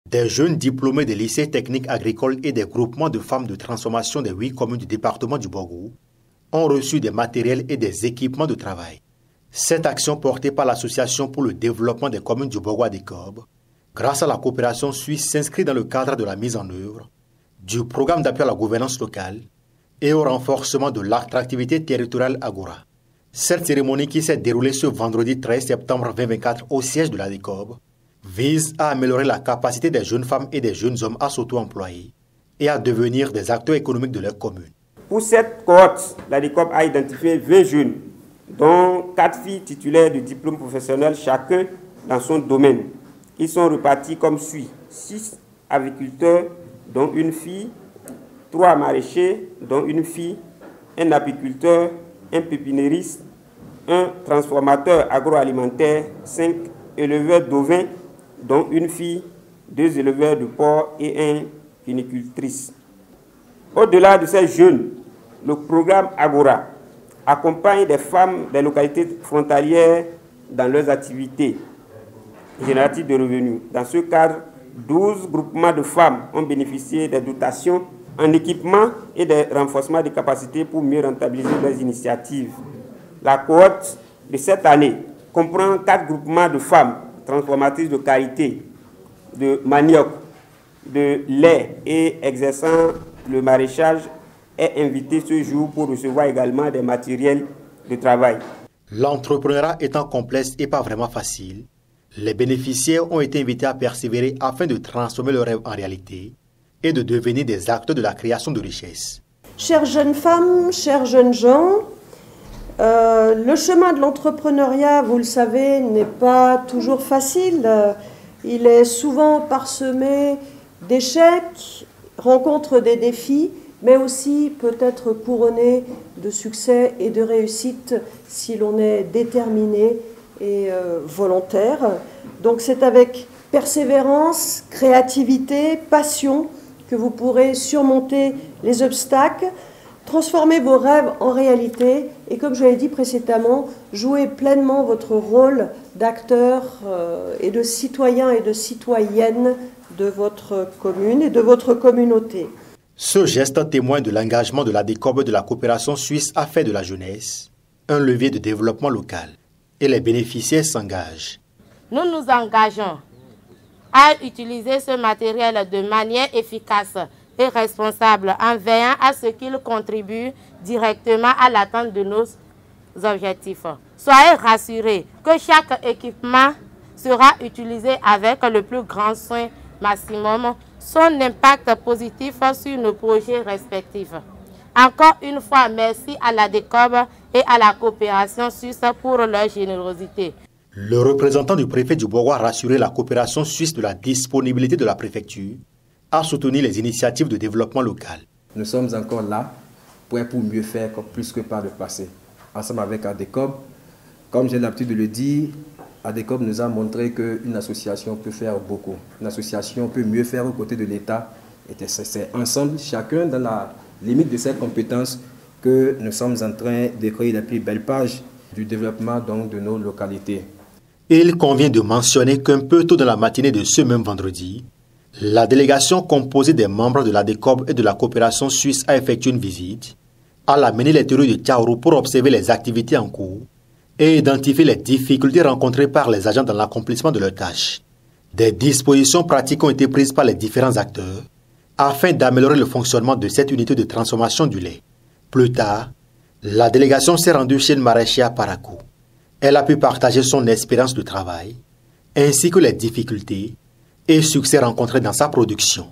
Des jeunes diplômés des lycées techniques agricoles et des groupements de femmes de transformation des 8 communes du département du Borgou ont reçu des matériels et des équipements de travail. Cette action portée par l'Association pour le développement des communes du Borgou ADECOB, grâce à la coopération suisse, s'inscrit dans le cadre de la mise en œuvre du programme d'appui à la gouvernance locale et au renforcement de l'attractivité territoriale Agora. Cette cérémonie qui s'est déroulée ce vendredi 13 septembre 2024 au siège de l'ADECOB vise à améliorer la capacité des jeunes femmes et des jeunes hommes à s'auto-employer et à devenir des acteurs économiques de leur commune. Pour cette cohorte, l'ADECOB a identifié 20 jeunes, dont 4 filles titulaires de diplôme professionnel, chacun dans son domaine. Ils sont repartis comme suit: 6 agriculteurs, dont une fille, 3 maraîchers, dont une fille, un apiculteur, un pépinériste, un transformateur agroalimentaire, 5 éleveurs d'ovins, dont une fille, 2 éleveurs de porc et une vinicultrice. Au-delà de ces jeunes, le programme Agora accompagne des femmes des localités frontalières dans leurs activités génératives de revenus. Dans ce cadre, 12 groupements de femmes ont bénéficié des dotations en équipement et des renforcements de capacités pour mieux rentabiliser leurs initiatives. La cohorte de cette année comprend 4 groupements de femmes transformatrices de karité, de manioc, de lait et exerçant le maraîchage est invité ce jour pour recevoir également des matériels de travail. L'entrepreneuriat étant complexe et pas vraiment facile, les bénéficiaires ont été invités à persévérer afin de transformer leurs rêves en réalité et de devenir des acteurs de la création de richesses. Chères jeunes femmes, chers jeunes gens, le chemin de l'entrepreneuriat, vous le savez, n'est pas toujours facile. Il est souvent parsemé d'échecs, rencontre des défis, mais aussi peut-être couronné de succès et de réussite si l'on est déterminé et volontaire. Donc c'est avec persévérance, créativité, passion que vous pourrez surmonter les obstacles, transformer vos rêves en réalité et, comme je l'ai dit précédemment, jouer pleinement votre rôle d'acteur et de citoyen et de citoyenne de votre commune et de votre communauté. Ce geste témoigne de l'engagement de l'ADECOB et de la coopération suisse à faire de la jeunesse un levier de développement local. Et les bénéficiaires s'engagent. Nous nous engageons à utiliser ce matériel de manière efficace et responsable en veillant à ce qu'il contribue directement à l'atteinte de nos objectifs. Soyez rassurés que chaque équipement sera utilisé avec le plus grand soin maximum, son impact positif sur nos projets respectifs. Encore une fois, merci à l'ADECOB et à la coopération suisse pour leur générosité. Le représentant du préfet du Borgou a rassuré la coopération suisse de la disponibilité de la préfecture à soutenir les initiatives de développement local. Nous sommes encore là pour mieux faire plus que par le passé. Ensemble avec ADECOB, comme j'ai l'habitude de le dire, ADECOB nous a montré qu'une association peut faire beaucoup. Une association peut mieux faire aux côtés de l'État. Et c'est ensemble, chacun dans la limite de ses compétences, que nous sommes en train d'écrire les plus belles pages du développement donc, de nos localités. Il convient de mentionner qu'un peu tôt dans la matinée de ce même vendredi, la délégation composée des membres de l'ADECOB et de la coopération suisse a effectué une visite à la mairie laiterie de Tiaourou pour observer les activités en cours et identifier les difficultés rencontrées par les agents dans l'accomplissement de leurs tâches. Des dispositions pratiques ont été prises par les différents acteurs afin d'améliorer le fonctionnement de cette unité de transformation du lait. Plus tard, la délégation s'est rendue chez une maraîchère à Parakou. Elle a pu partager son expérience de travail, ainsi que les difficultés et succès rencontrés dans sa production.